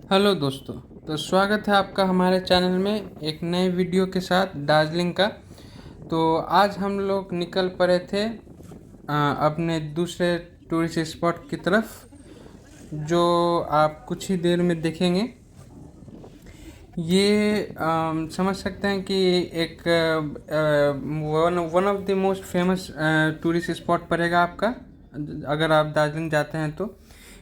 Hello दोस्तों। तो स्वागत है आपका हमारे चैनल में एक नए वीडियो के साथ दार्जिलिंग का। तो आज हम लोग निकल पड़े थे अपने दूसरे टूरिस्ट स्पॉट की तरफ, जो आप कुछ ही देर में देखेंगे। ये समझ सकते हैं कि एक one of the most famous tourist spot पड़ेगा आपका, अगर आप दार्जिलिंग जाते हैं तो।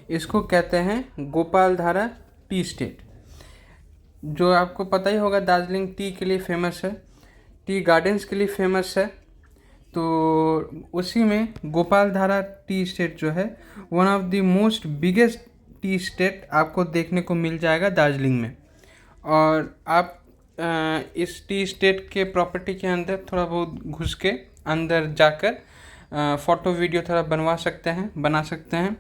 इसको कहते हैं गोपालधारा टी स्टेट। जो आपको पता ही होगा, दार्जिलिंग टी के लिए फेमस है, टी गार्डन्स के लिए फेमस है। तो उसी में गोपालधारा टी स्टेट जो है, one of the most biggest T state आपको देखने को मिल जाएगा दार्जिलिंग में। और आप इस टी स्टेट के प्रॉपर्टी के अंदर थोड़ा बहुत घुस के अंदर जाकर फ़ोटो वीडियो थोड़ा बना सकते हैं।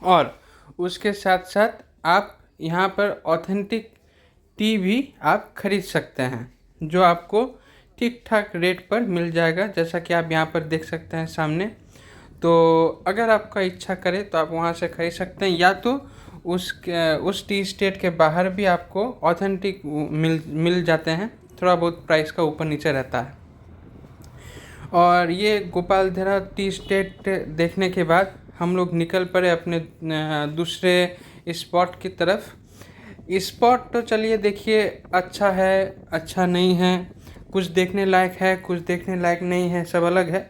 और उसके साथ साथ आप यहाँ पर ऑथेंटिक टी भी आप खरीद सकते हैं, जो आपको ठीक ठाक रेट पर मिल जाएगा, जैसा कि आप यहाँ पर देख सकते हैं सामने। तो अगर आपका इच्छा करे तो आप वहाँ से खरीद सकते हैं, या तो उस टी स्टेट के बाहर भी आपको ऑथेंटिक मिल जाते हैं। थोड़ा बहुत प्राइस का ऊपर नीचे रहता है। और ये गोपालधारा टी स्टेट देखने के बाद हम लोग निकल पड़े अपने दूसरे स्पॉट की तरफ। स्पॉट तो चलिए देखिए, अच्छा है अच्छा नहीं है, कुछ देखने लायक है कुछ देखने लायक नहीं है, सब अलग है।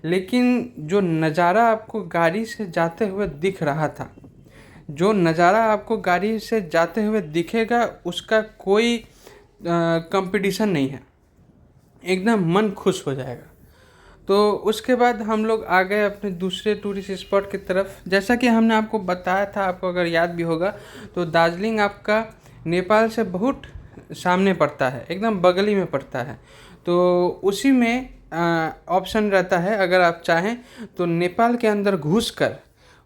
लेकिन जो नज़ारा आपको गाड़ी से जाते हुए दिख रहा था, जो नज़ारा आपको गाड़ी से जाते हुए दिखेगा, उसका कोई कंपटीशन नहीं है। एकदम मन खुश हो जाएगा। तो उसके बाद हम लोग आ गए अपने दूसरे टूरिस्ट स्पॉट की तरफ। जैसा कि हमने आपको बताया था, आपको अगर याद भी होगा, तो दार्जिलिंग आपका नेपाल से बहुत सामने पड़ता है, एकदम बगल ही में पड़ता है। तो उसी में ऑप्शन रहता है, अगर आप चाहें तो नेपाल के अंदर घुसकर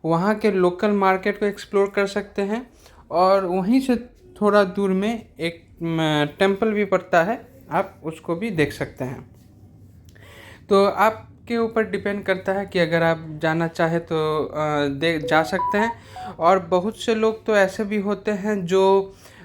वहाँ के लोकल मार्केट को एक्सप्लोर कर सकते हैं। और वहीं से थोड़ा दूर में एक टेम्पल भी पड़ता है, आप उसको भी देख सकते हैं। तो आपके ऊपर डिपेंड करता है कि अगर आप जाना चाहे तो जा सकते हैं। और बहुत से लोग तो ऐसे भी होते हैं जो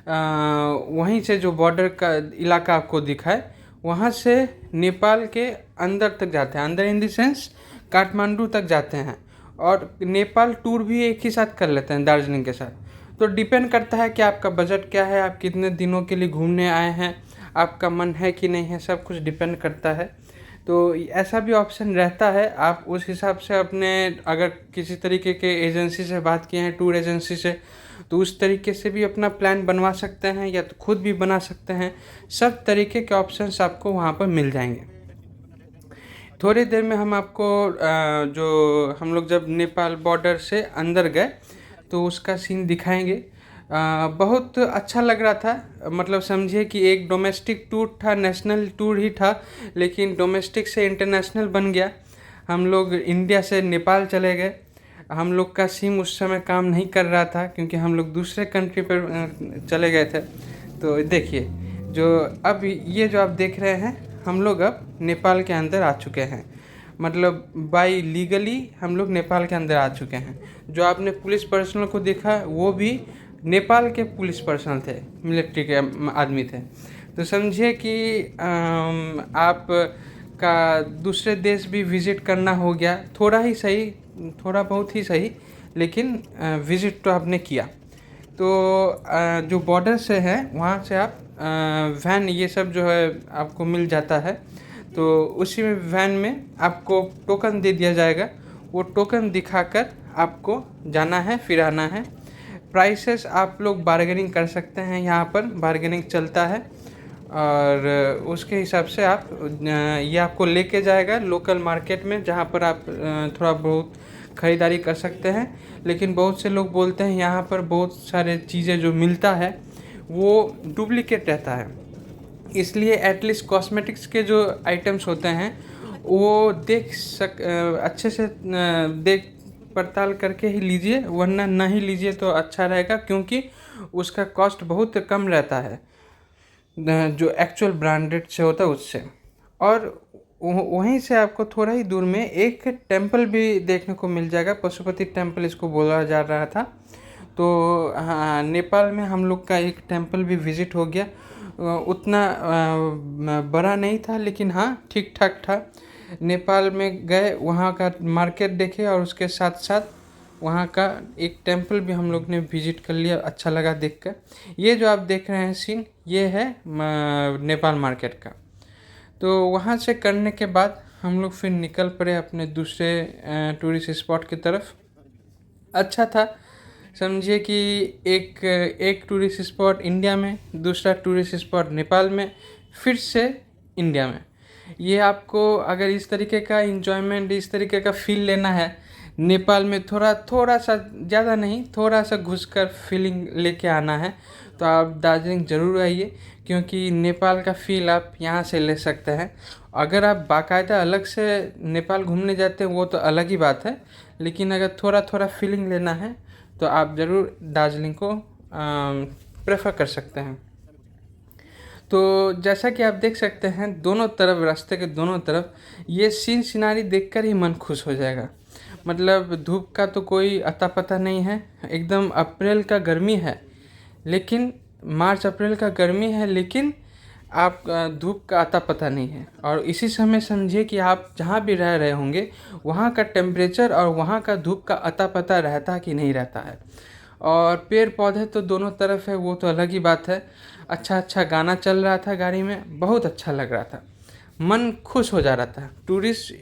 वहीं से, जो बॉर्डर का इलाका आपको दिखा है, वहाँ से नेपाल के अंदर तक जाते हैं, अंदर इन द सेंस काठमांडू तक जाते हैं, और नेपाल टूर भी एक ही साथ कर लेते हैं दार्जिलिंग के साथ। तो डिपेंड करता है कि आपका बजट क्या है, आप कितने दिनों के लिए घूमने आए हैं, आपका मन है कि नहीं है, सब कुछ डिपेंड करता है। तो ऐसा भी ऑप्शन रहता है, आप उस हिसाब से अपने, अगर किसी तरीके के एजेंसी से बात किए हैं, टूर एजेंसी से, तो उस तरीके से भी अपना प्लान बनवा सकते हैं, या तो खुद भी बना सकते हैं। सब तरीके के ऑप्शंस आपको वहाँ पर मिल जाएंगे। थोड़ी देर में हम आपको जो हम लोग जब नेपाल बॉर्डर से अंदर गए तो उसका सीन दिखाएंगे। बहुत अच्छा लग रहा था, मतलब समझिए कि एक डोमेस्टिक टूर था, नेशनल टूर ही था, लेकिन डोमेस्टिक से इंटरनेशनल बन गया। हम लोग इंडिया से नेपाल चले गए। हम लोग का सिम उस समय काम नहीं कर रहा था, क्योंकि हम लोग दूसरे कंट्री पर चले गए थे। तो देखिए, जो अब ये जो आप देख रहे हैं, हम लोग अब नेपाल के अंदर आ चुके हैं, मतलब बाई लीगली हम लोग नेपाल के अंदर आ चुके हैं। जो आपने पुलिस पर्सनल को देखा, वो भी नेपाल के पुलिस पर्सनल थे, मिलिट्री के आदमी थे। तो समझिए कि आप का दूसरे देश भी विज़िट करना हो गया, थोड़ा ही सही, थोड़ा बहुत ही सही, लेकिन विज़िट तो आपने किया। तो जो बॉर्डर से है वहाँ से आप वैन ये सब जो है आपको मिल जाता है। तो उसी में वैन में आपको टोकन दे दिया जाएगा, वो टोकन दिखाकर आपको जाना है, फिर आना है। प्राइसेस आप लोग बार्गेनिंग कर सकते हैं, यहाँ पर बार्गेनिंग चलता है। और उसके हिसाब से आप ये आपको लेके जाएगा लोकल मार्केट में, जहाँ पर आप थोड़ा बहुत ख़रीदारी कर सकते हैं। लेकिन बहुत से लोग बोलते हैं यहाँ पर बहुत सारे चीज़ें जो मिलता है वो डुप्लीकेट रहता है, इसलिए एटलीस्ट कॉस्मेटिक्स के जो आइटम्स होते हैं वो अच्छे से देख पड़ताल करके ही लीजिए, वरना नहीं लीजिए तो अच्छा रहेगा, क्योंकि उसका कॉस्ट बहुत कम रहता है जो एक्चुअल ब्रांडेड से होता है उससे। और वहीं से आपको थोड़ा ही दूर में एक टेम्पल भी देखने को मिल जाएगा, पशुपति टेम्पल इसको बोला जा रहा था। तो हाँ, नेपाल में हम लोग का एक टेम्पल भी विज़िट हो गया। उतना बड़ा नहीं था, लेकिन हाँ ठीक ठाक था। नेपाल में गए, वहाँ का मार्केट देखे और उसके साथ साथ वहाँ का एक टेम्पल भी हम लोग ने विज़िट कर लिया, अच्छा लगा देखकर। ये जो आप देख रहे हैं सीन, ये है नेपाल मार्केट का। तो वहाँ से करने के बाद हम लोग फिर निकल पड़े अपने दूसरे टूरिस्ट स्पॉट की तरफ। अच्छा था, समझिए कि एक टूरिस्ट स्पॉट इंडिया में, दूसरा टूरिस्ट स्पॉट नेपाल में, फिर से इंडिया में। ये आपको अगर इस तरीके का इन्जॉयमेंट, इस तरीके का फील लेना है, नेपाल में थोड़ा सा, ज़्यादा नहीं, थोड़ा सा घुसकर फीलिंग लेके आना है, तो आप दार्जिलिंग ज़रूर आइए, क्योंकि नेपाल का फील आप यहाँ से ले सकते हैं। अगर आप बाकायदा अलग से नेपाल घूमने जाते हैं वो तो अलग ही बात है, लेकिन अगर थोड़ा थोड़ा फीलिंग लेना है तो आप ज़रूर दार्जिलिंग को प्रेफर कर सकते हैं। तो जैसा कि आप देख सकते हैं, दोनों तरफ, रास्ते के दोनों तरफ ये सीन सिनारी देखकर ही मन खुश हो जाएगा। मतलब धूप का तो कोई अता पता नहीं है, एकदम अप्रैल का गर्मी है, लेकिन मार्च अप्रैल का गर्मी है, लेकिन आप धूप का अता पता नहीं है। और इसी समय समझिए कि आप जहाँ भी रह रहे होंगे, वहाँ का टेम्परेचर और वहाँ का धूप का अता पता रहता कि नहीं रहता है। और पेड़ पौधे तो दोनों तरफ है, वो तो अलग ही बात है। अच्छा अच्छा गाना चल रहा था गाड़ी में, बहुत अच्छा लग रहा था, मन खुश हो जा रहा था। टूरिस्ट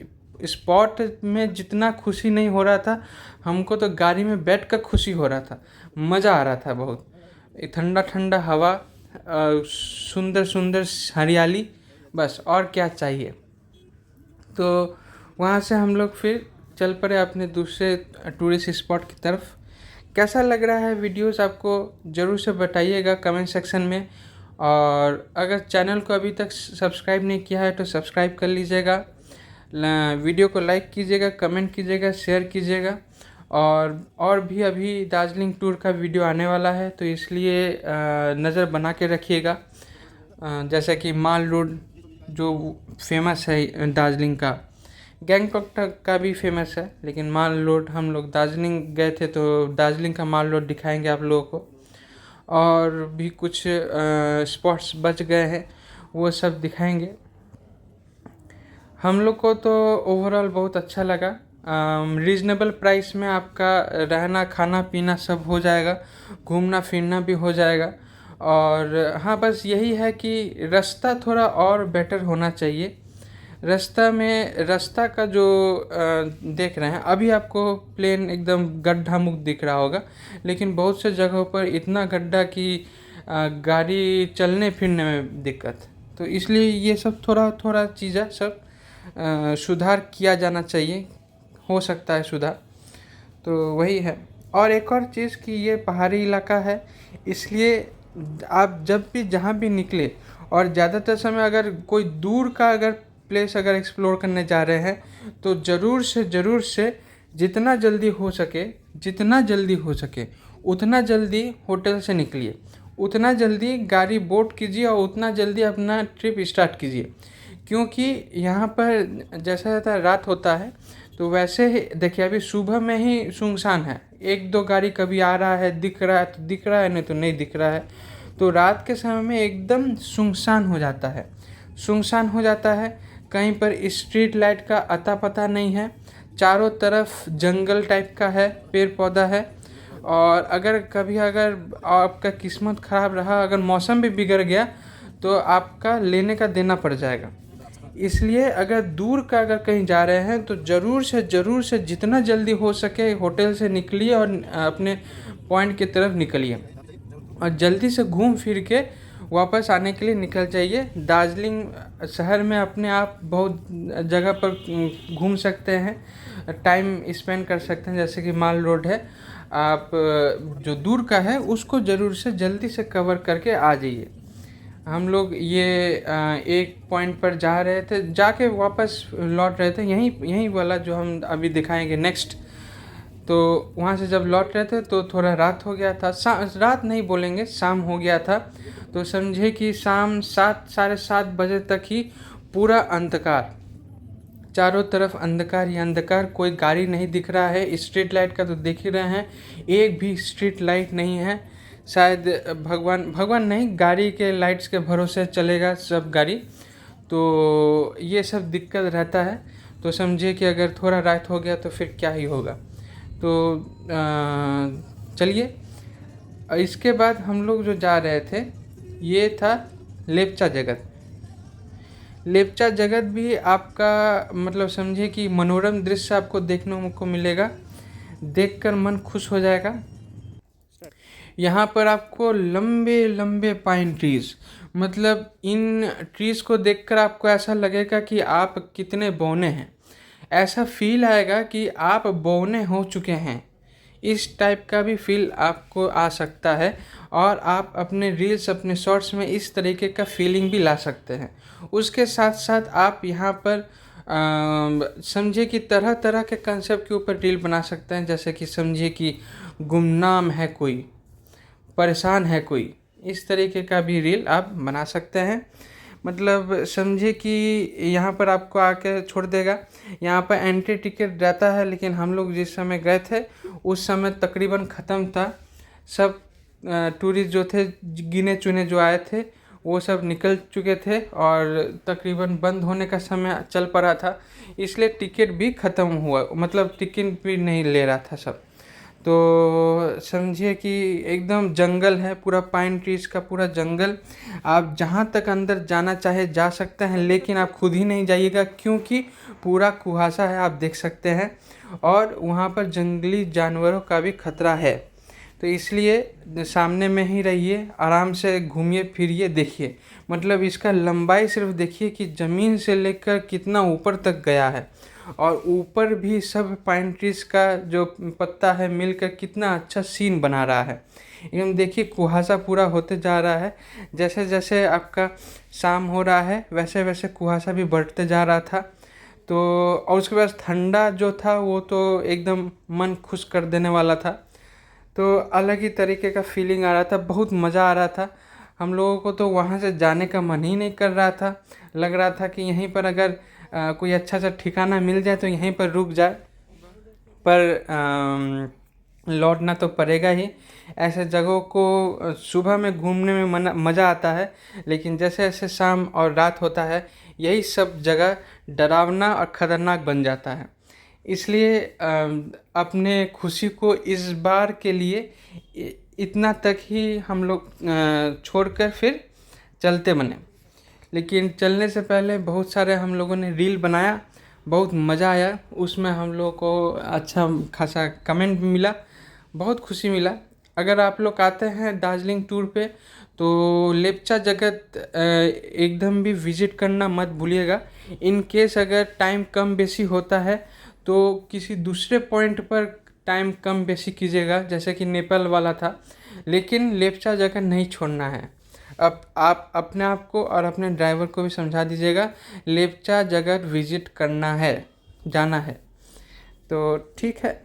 स्पॉट में जितना खुशी नहीं हो रहा था, हमको तो गाड़ी में बैठ कर खुशी हो रहा था, मज़ा आ रहा था बहुत। ठंडा ठंडा हवा, सुंदर सुंदर हरियाली, बस और क्या चाहिए। तो वहाँ से हम लोग फिर चल पड़े अपने दूसरे टूरिस्ट स्पॉट की तरफ। कैसा लग रहा है वीडियोस, आपको ज़रूर से बताइएगा कमेंट सेक्शन में। और अगर चैनल को अभी तक सब्सक्राइब नहीं किया है तो सब्सक्राइब कर लीजिएगा, वीडियो को लाइक कीजिएगा, कमेंट कीजिएगा, शेयर कीजिएगा। और भी अभी दार्जिलिंग टूर का वीडियो आने वाला है, तो इसलिए नज़र बना के रखिएगा। जैसे कि माल रोड जो फेमस है दार्जिलिंग का, गैंगटॉक का भी फेमस है, लेकिन माल रोड, हम लोग दार्जिलिंग गए थे तो दार्जिलिंग का माल रोड दिखाएंगे आप लोगों को। और भी कुछ स्पॉट्स बच गए हैं, वो सब दिखाएंगे। हम लोग को तो ओवरऑल बहुत अच्छा लगा। रीज़नेबल प्राइस में आपका रहना खाना पीना सब हो जाएगा, घूमना फिरना भी हो जाएगा। और हाँ, बस यही है कि रास्ता थोड़ा और बेटर होना चाहिए। रास्ता का जो देख रहे हैं अभी, आपको प्लेन एकदम गड्ढा मुक्त दिख रहा होगा, लेकिन बहुत से जगहों पर इतना गड्ढा कि गाड़ी चलने फिरने में दिक्कत। तो इसलिए ये सब थोड़ा थोड़ा चीज़ें सब सुधार किया जाना चाहिए, हो सकता है सुधार। तो वही है। और एक और चीज़ कि ये पहाड़ी इलाका है, इसलिए आप जब भी जहाँ भी निकले, और ज़्यादातर समय अगर कोई दूर का अगर प्लेस अगर एक्सप्लोर करने जा रहे हैं, तो ज़रूर से जितना जल्दी हो सके, उतना जल्दी होटल से निकलिए, उतना जल्दी गाड़ी बोट कीजिए और उतना जल्दी अपना ट्रिप स्टार्ट कीजिए। क्योंकि यहाँ पर जैसा रात होता है, तो वैसे ही देखिए, अभी सुबह में ही सुनसान है, एक दो गाड़ी कभी आ रहा है, दिख रहा है तो दिख रहा है, नहीं तो नहीं दिख रहा है। तो रात के समय में एकदम सुनसान हो जाता है, कहीं पर स्ट्रीट लाइट का अता पता नहीं है, चारों तरफ जंगल टाइप का है, पेड़ पौधा है। और अगर आपका किस्मत ख़राब रहा, अगर मौसम भी बिगड़ गया, तो आपका लेने का देना पड़ जाएगा। इसलिए अगर दूर का अगर कहीं जा रहे हैं, तो ज़रूर से जितना जल्दी हो सके होटल से निकलिए और अपने पॉइंट की तरफ निकलिए, और जल्दी से घूम फिर के वापस आने के लिए निकल जाइए। दार्जिलिंग शहर में अपने आप बहुत जगह पर घूम सकते हैं, टाइम स्पेंड कर सकते हैं। जैसे कि माल रोड है, आप जो दूर का है उसको ज़रूर से जल्दी से कवर करके आ जाइए। हम लोग ये एक पॉइंट पर जा रहे थे, जाके वापस लौट रहे थे, यहीं वाला जो हम अभी दिखाएंगे नेक्स्ट। तो वहाँ से जब लौट रहे थे तो थोड़ा रात हो गया था, रात नहीं बोलेंगे, शाम हो गया था। तो समझे कि शाम 7 साढ़े 7 बजे तक ही पूरा अंधकार चारों तरफ अंधकार ही अंधकार, कोई गाड़ी नहीं दिख रहा है। स्ट्रीट लाइट का तो देख ही रहे हैं, एक भी स्ट्रीट लाइट नहीं है। शायद भगवान नहीं, गाड़ी के लाइट्स के भरोसे चलेगा सब गाड़ी, तो ये सब दिक्कत रहता है। तो समझिए कि अगर थोड़ा रात हो गया तो फिर क्या ही होगा। तो चलिए, इसके बाद हम लोग जो जा रहे थे ये था लेपचा जगत। लेपचा जगत भी आपका मतलब समझिए कि मनोरम दृश्य आपको देखने को मिलेगा, देखकर मन खुश हो जाएगा। यहाँ पर आपको लंबे लंबे पाइन ट्रीज, मतलब इन ट्रीज को देखकर आपको ऐसा लगेगा कि आप कितने बौने हैं, ऐसा फील आएगा कि आप बौने हो चुके हैं। इस टाइप का भी फील आपको आ सकता है और आप अपने रील्स, अपने शॉर्ट्स में इस तरीके का फीलिंग भी ला सकते हैं। उसके साथ साथ आप यहाँ पर समझिए कि तरह तरह के कंसेप्ट के ऊपर रील बना सकते हैं, जैसे कि समझिए कि गुमनाम है कोई, परेशान है कोई, इस तरीके का भी रील आप बना सकते हैं। मतलब समझिए कि यहाँ पर आपको आके छोड़ देगा। यहाँ पर एंट्री टिकट रहता है, लेकिन हम लोग जिस समय गए थे उस समय तकरीबन ख़त्म था। सब टूरिस्ट जो थे, गिने चुने जो आए थे, वो सब निकल चुके थे और तकरीबन बंद होने का समय चल पड़ा था, इसलिए टिकट भी ख़त्म हुआ, मतलब टिकट भी नहीं ले रहा था सब। तो समझिए कि एकदम जंगल है, पूरा पाइन ट्रीज का पूरा जंगल। आप जहाँ तक अंदर जाना चाहे जा सकते हैं, लेकिन आप खुद ही नहीं जाइएगा क्योंकि पूरा कुहासा है, आप देख सकते हैं, और वहाँ पर जंगली जानवरों का भी खतरा है। तो इसलिए सामने में ही रहिए, आराम से घूमिए फिरिए, देखिए। मतलब इसका लंबाई सिर्फ देखिए कि ज़मीन से लेकर कितना ऊपर तक गया है, और ऊपर भी सब पाइन ट्रीज का जो पत्ता है मिलकर कितना अच्छा सीन बना रहा है। एकदम देखिए कुहासा पूरा होते जा रहा है, जैसे जैसे आपका शाम हो रहा है वैसे वैसे कुहासा भी बढ़ते जा रहा था। तो और उसके बाद ठंडा जो था वो तो एकदम मन खुश कर देने वाला था। तो अलग ही तरीके का फीलिंग आ रहा था, बहुत मज़ा आ रहा था। हम लोगों को तो वहाँ से जाने का मन ही नहीं कर रहा था, लग रहा था कि यहीं पर अगर कोई अच्छा सा ठिकाना मिल जाए तो यहीं पर रुक जाए, पर लौटना तो पड़ेगा ही। ऐसे जगहों को सुबह में घूमने में मज़ा आता है, लेकिन जैसे जैसे शाम और रात होता है यही सब जगह डरावना और ख़तरनाक बन जाता है। इसलिए अपने खुशी को इस बार के लिए इतना तक ही हम लोग छोड़कर फिर चलते बने। लेकिन चलने से पहले बहुत सारे हम लोगों ने रील बनाया, बहुत मज़ा आया उसमें, हम लोगों को अच्छा खासा कमेंट भी मिला, बहुत खुशी मिला। अगर आप लोग आते हैं दार्जिलिंग टूर पे तो लेपचा जगत एकदम भी विज़िट करना मत भूलिएगा। इन केस अगर टाइम कम बेसी होता है तो किसी दूसरे पॉइंट पर टाइम कम बेसी कीजिएगा, जैसे कि नेपाल वाला था, लेकिन लेपचा जगह नहीं छोड़ना है। अब आप अपने आप को और अपने ड्राइवर को भी समझा दीजिएगा लेपचा जगह विज़िट करना है, जाना है। तो ठीक है,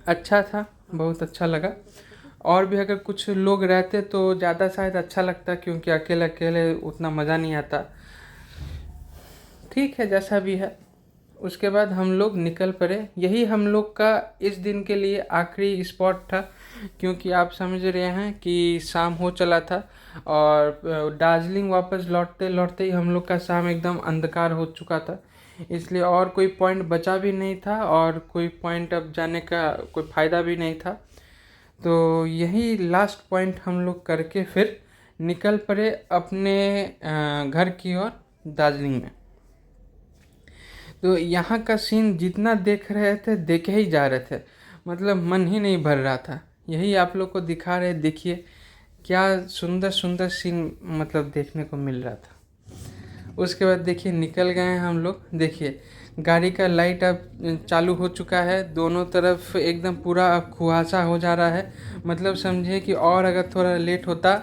अच्छा था, बहुत अच्छा लगा। और भी अगर कुछ लोग रहते तो ज़्यादा शायद अच्छा लगता, क्योंकि अकेले अकेले उतना मज़ा नहीं आता। ठीक है, जैसा भी है। उसके बाद हम लोग निकल पड़े। यही हम लोग का इस दिन के लिए आखिरी स्पॉट था, क्योंकि आप समझ रहे हैं कि शाम हो चला था और दार्जिलिंग वापस लौटते लौटते ही हम लोग का शाम एकदम अंधकार हो चुका था। इसलिए और कोई पॉइंट बचा भी नहीं था और कोई पॉइंट अब जाने का कोई फ़ायदा भी नहीं था। तो यही लास्ट पॉइंट हम लोग करके फिर निकल पड़े अपने घर की ओर दार्जिलिंग में। तो यहाँ का सीन जितना देख रहे थे देखे ही जा रहे थे, मतलब मन ही नहीं भर रहा था। यही आप लोग को दिखा रहे, देखिए क्या सुंदर सुंदर सीन मतलब देखने को मिल रहा था। उसके बाद देखिए निकल गए हम लोग। देखिए गाड़ी का लाइट अब चालू हो चुका है, दोनों तरफ एकदम पूरा अब कुहासा हो जा रहा है। मतलब समझिए कि और अगर थोड़ा लेट होता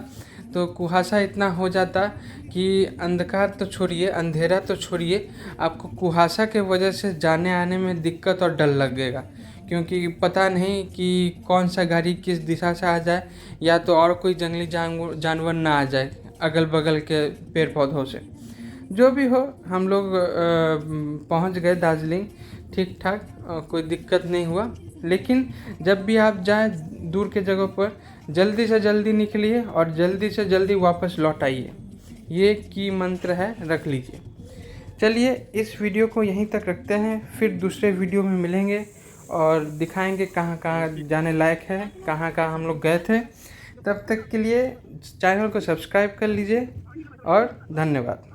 तो कुहासा इतना हो जाता कि अंधकार तो छोड़िए, अंधेरा तो छोड़िए, आपको कुहासा के वजह से जाने आने में दिक्कत और डर लगेगा, क्योंकि पता नहीं कि कौन सा गाड़ी किस दिशा से आ जाए, या तो और कोई जंगली जानवर ना आ जाए अगल बगल के पेड़ पौधों से। जो भी हो, हम लोग पहुंच गए दार्जिलिंग ठीक ठाक, कोई दिक्कत नहीं हुआ। लेकिन जब भी आप जाएं दूर के जगहों पर, जल्दी से जल्दी निकलिए और जल्दी से जल्दी वापस लौट आइए। ये की मंत्र है, रख लीजिए। चलिए इस वीडियो को यहीं तक रखते हैं, फिर दूसरे वीडियो में मिलेंगे और दिखाएंगे कहाँ कहाँ जाने लायक है, कहाँ कहाँ हम लोग गए थे। तब तक के लिए चैनल को सब्सक्राइब कर लीजिए और धन्यवाद।